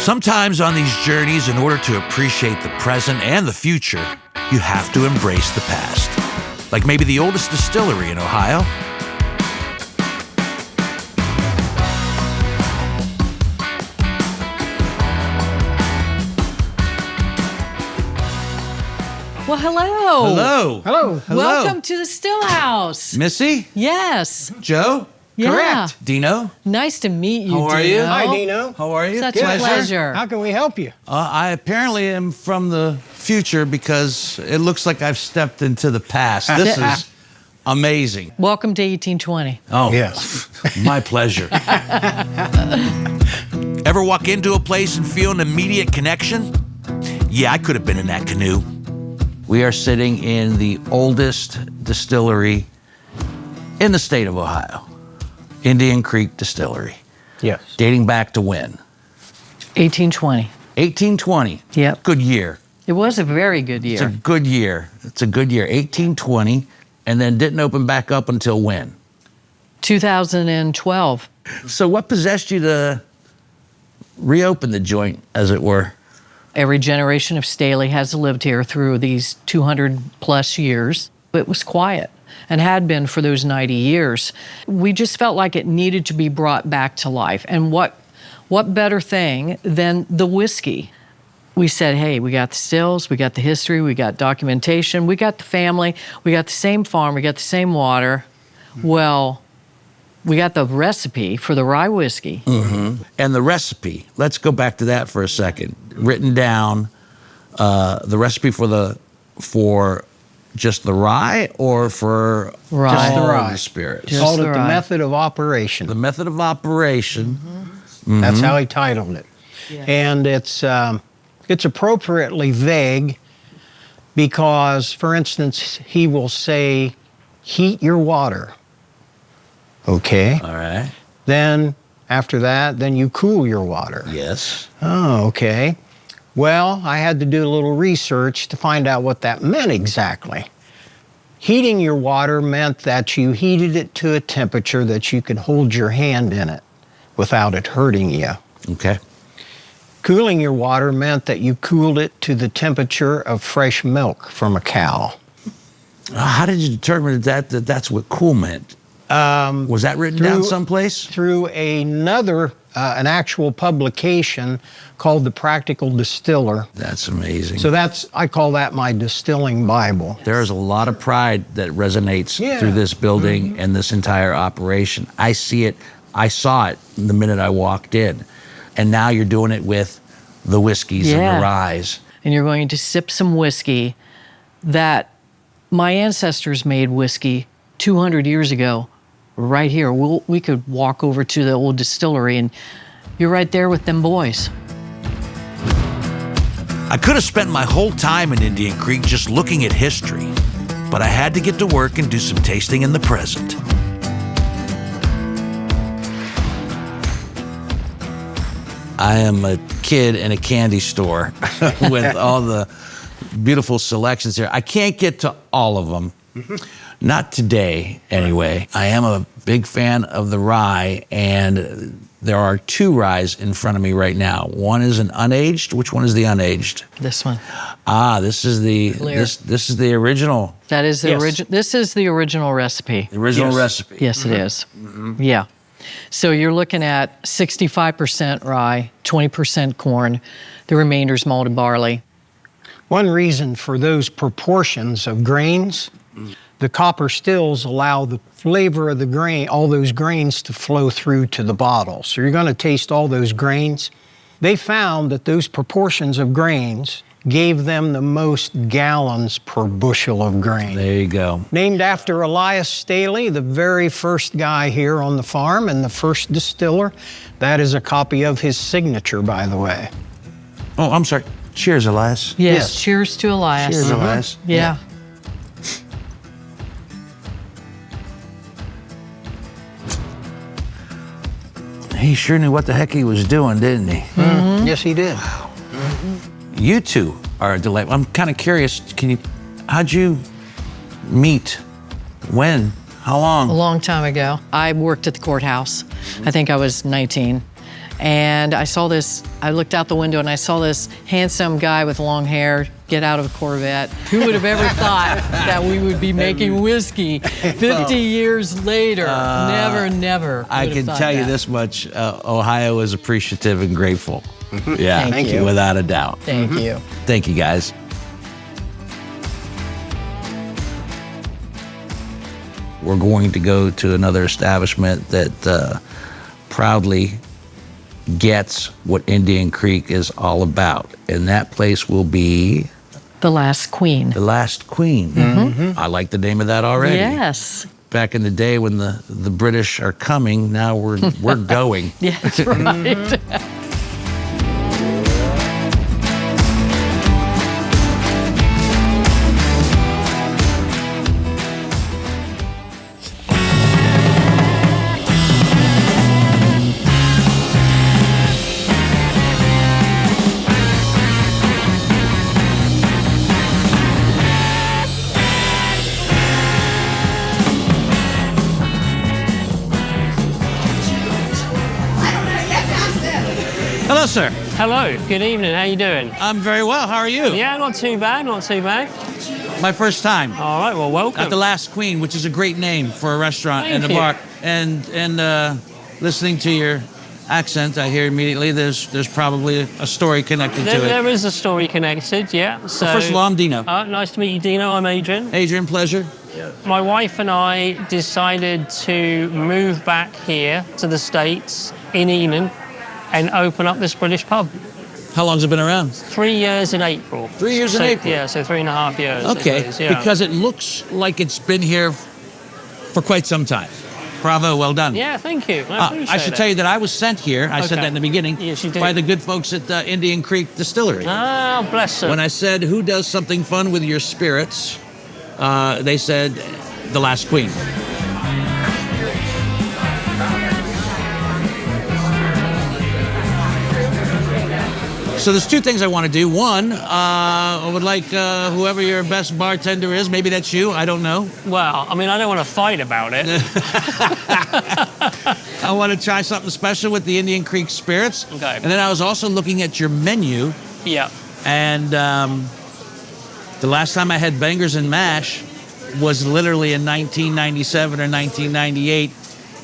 Sometimes on these journeys, in order to appreciate the present and the future, you have to embrace the past. Like maybe the oldest distillery in Ohio. Well, hello. Hello. Hello. Welcome to the Still House. Missy? Yes. Joe? Yeah. Correct. Dino? Nice to meet you, How are Dino. you? Hi, Dino. How are you? Such a pleasure. How can we help you? I apparently am from the future because it looks like I've stepped into the past. This is amazing. Welcome to 1820. Oh, Yes. my pleasure. Ever walk into a place and feel an immediate connection? Yeah, I could have been in that canoe. We are sitting in the oldest distillery in the state of Ohio, Indian Creek Distillery. Yes. Dating back to when? 1820. 1820. Yep. Good year. It was a very good It's a year. good year. It's a good year. 1820, and then didn't open back up until when? 2012. So what possessed you to reopen the joint, as it were? Every generation of Staley has lived here through these 200 plus years. It was quiet and had been for those 90 years. We just felt like it needed to be brought back to life. And what better thing than the whiskey? We said, hey, we got the stills, we got the history, we got documentation, we got the family, we got the same farm, we got the same water. Well, we got the recipe for the rye whiskey. Mm-hmm. And the recipe, let's go back to that for a second. Written down, the recipe for just the rye or for Rye. just the all rye. the spirits? Just Called the it the rye. method of operation. The method of operation. That's how he titled it. Yeah. And it's appropriately vague because, for instance, he will say, heat your water. Okay. All right. Then after that, then you cool your water. Yes. Oh, okay. Well, I had to do a little research to find out what that meant exactly. Heating your water meant that you heated it to a temperature that you could hold your hand in it without it hurting you. Okay. Cooling your water meant that you cooled it to the temperature of fresh milk from a cow. How did you determine that that's what cool meant? Was that written down someplace? Through an actual publication called The Practical Distiller. That's amazing. So I call that my distilling Bible. There's a lot of pride that resonates Yeah. through this building and this entire operation. I see it. I saw it the minute I walked in. And now you're doing it with the whiskeys and the ryes. And you're going to sip some whiskey that my ancestors made whiskey 200 years ago right here. We could walk over to the old distillery and you're right there with them boys. I could have spent my whole time in Indian Creek just looking at history, but I had to get to work and do some tasting in the present. I am a kid in a candy store with all the beautiful selections here. I can't get to all of them. Not today, anyway. I am a big fan of the rye, and there are two ryes in front of me right now. One is an unaged. Which one is the unaged? This one. Ah, this is the this is the original. That is the Yes. original. This is the original recipe. The original Yes. recipe. Yes, it is. Yeah. So you're looking at 65% rye, 20% corn, the remainder's malted barley. One reason for those proportions of grains, the copper stills allow the flavor of the grain, all those grains to flow through to the bottle. So you're going to taste all those grains. They found that those proportions of grains gave them the most gallons per bushel of grain. There you go. Named after Elias Staley, the very first guy here on the farm and the first distiller. That is a copy of his signature, by the way. Oh, I'm sorry. Cheers, Elias. Yes. Yes. Cheers to Elias. Cheers, Elias. Yeah. He sure knew what the heck he was doing, didn't he? Yes, he did. You two are a delight. I'm kind of curious. How'd you meet? When? How A long? long time ago. I worked at the courthouse. I think I was 19. And I looked out the window and I saw this handsome guy with long hair get out of a Corvette. Who would have ever thought that we would be making whiskey 50 years later? Never. I can tell you this much, Ohio is appreciative and grateful. Yeah, Thank you. without a doubt. Thank you. Thank you, guys. We're going to go to another establishment that proudly gets what Indian Creek is all about. And that place will be The Last Queen. The Last Queen. I like the name of that already. Yes. Back in the day when the British are coming, now we're going. Yeah, that's right. Hello, sir. Hello, good evening, how you doing? I'm very well. How are you? Yeah, not too bad, not too bad. My first time All right, well, welcome. at the Last Queen, which is a great name for a restaurant Thank and a you. bar. And listening to your accent, I hear immediately there's probably a story connected to it. There is a story connected, yeah. So, Well, first of all, I'm Dino. nice to meet you, Dino. I'm Adrian. Adrian, pleasure. My wife and I decided to move back here to the States in Enon and open up this British pub. How long's it been around? 3 years in April. 3 years in April? Yeah, so 3.5 years. Okay, it is, yeah. because it looks like it's been here for quite some time. Bravo, well done. Yeah, thank you. I appreciate I should it. tell you that I was sent here, I said Okay. that in the beginning, Yes, you did. by the good folks at Indian Creek Distillery. Ah, bless them. When I said, who does something fun with your spirits, they said, The Last Queen. So there's two things I want to do. One, I would like whoever your best bartender is, maybe that's you, I don't know. Well, I mean, I don't want to fight about it. I want to try something special with the Indian Creek spirits. Okay. And then I was also looking at your menu, Yeah. and the last time I had bangers and mash was literally in 1997 or 1998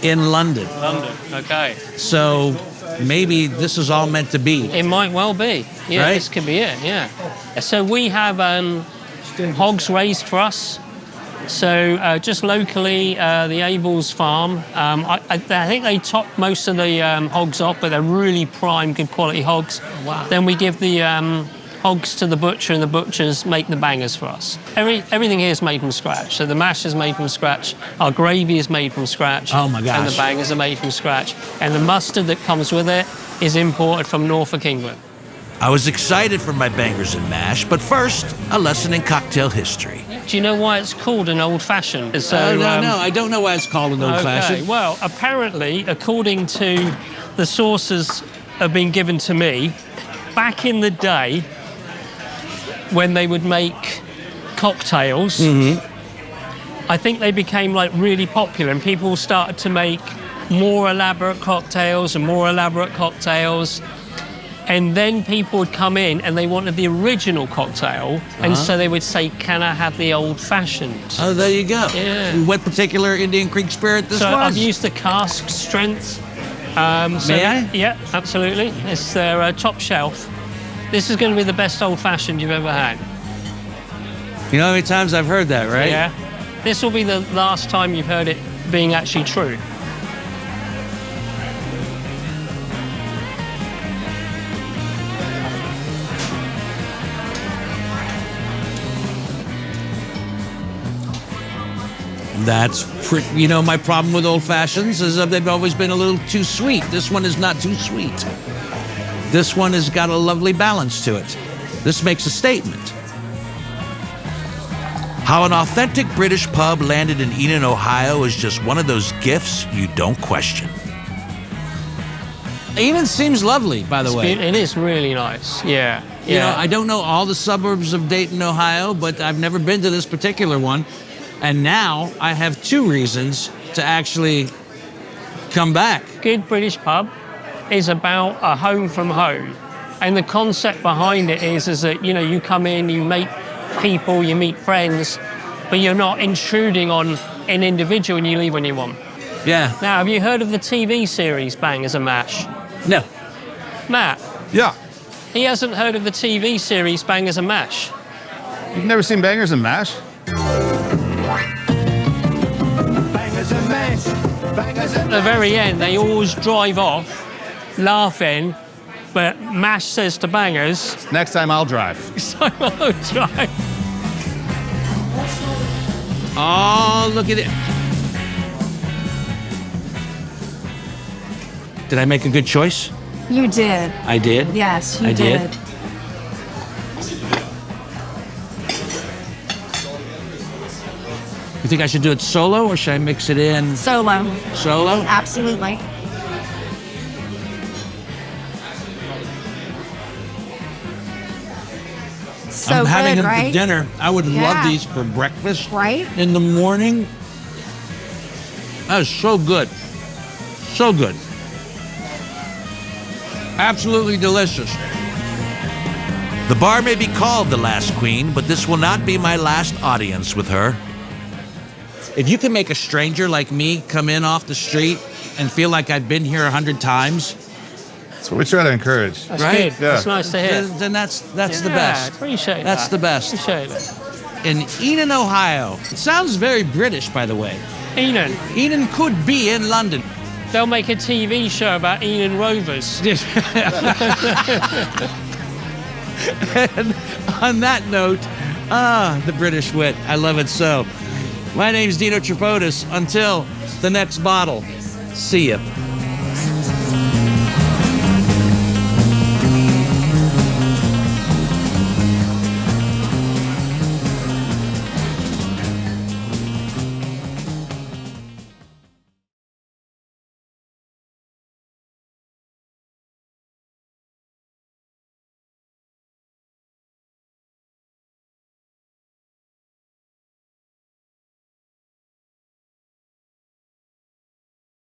in London. London, okay. So maybe this is all meant to be. It might well be. Yeah, Right? this could be it, yeah. So we have hogs raised for us. So just locally, the Abel's farm, I think they top most of the hogs off, but they're really prime, good quality hogs. Wow. Then we give the hogs to the butcher, and the butchers make the bangers for us. Everything here is made from scratch. So the mash is made from scratch, our gravy is made from scratch. Oh, my gosh. And the bangers are made from scratch. And the mustard that comes with it is imported from Norfolk, England. I was excited for my bangers and mash, but first, a lesson in cocktail history. Do you know why it's called an old-fashioned? So, no, I don't know why it's called an old-fashioned. Okay, well, apparently, according to the sources that have been given to me, back in the day, when they would make cocktails, I think they became like really popular, and people started to make more elaborate cocktails and more elaborate cocktails. And then people would come in and they wanted the original cocktail, and so they would say, "Can I have the old-fashioned?" Oh, there you go. Yeah. What particular Indian Creek spirit this So was? I've used the cask strength. May I? Yeah, absolutely. It's their top shelf. This is going to be the best old-fashioned you've ever had. You know how many times I've heard that, right? Yeah. This will be the last time you've heard it being actually true. That's pretty, you know, my problem with old fashions is that they've always been a little too sweet. This one is not too sweet. This one has got a lovely balance to it. This makes a statement. How an authentic British pub landed in Enon, Ohio is just one of those gifts you don't question. Enon seems lovely, by the way. It is really nice. Yeah. You know, I don't know all the suburbs of Dayton, Ohio, but I've never been to this particular one. And now I have two reasons to actually come back. Good British pub. is about a home from home. And the concept behind it is that, you know, you come in, you meet people, you meet friends, but you're not intruding on an individual and you leave when you want. Yeah. Now, have you heard of the TV series Bangers and Mash? No. Matt, Yeah. he hasn't heard of the TV series Bangers and Mash. You've never seen Bangers and Mash? At the very end, they always drive off laughing, but Mash says to Bangers, Next time I'll drive. so I'll drive. Oh, look at it. Did I make a good choice? You did. I did? Yes, you I did. You think I should do it solo or should I mix it in Solo. solo? Absolutely. So I'm having good, them right? for dinner. I would love Yeah. these for breakfast. Right? In the morning. That is so good. So good. Absolutely delicious. The bar may be called The Last Queen, but this will not be my last audience with her. If you can make a stranger like me come in off the street and feel like I've been here 100 times, That's what we try to encourage. That's Right? good. That's Yeah. nice to hear. then that's the Yeah, best. Appreciate That's that. the best. Appreciate it. In Enon, Ohio. It sounds very British, by the way. Enon, Enon could be in London. they'll make a TV show about Enon Rovers. And on that note, the British wit. I love it so. My name's Dino Tripodis. Until the next bottle, see ya.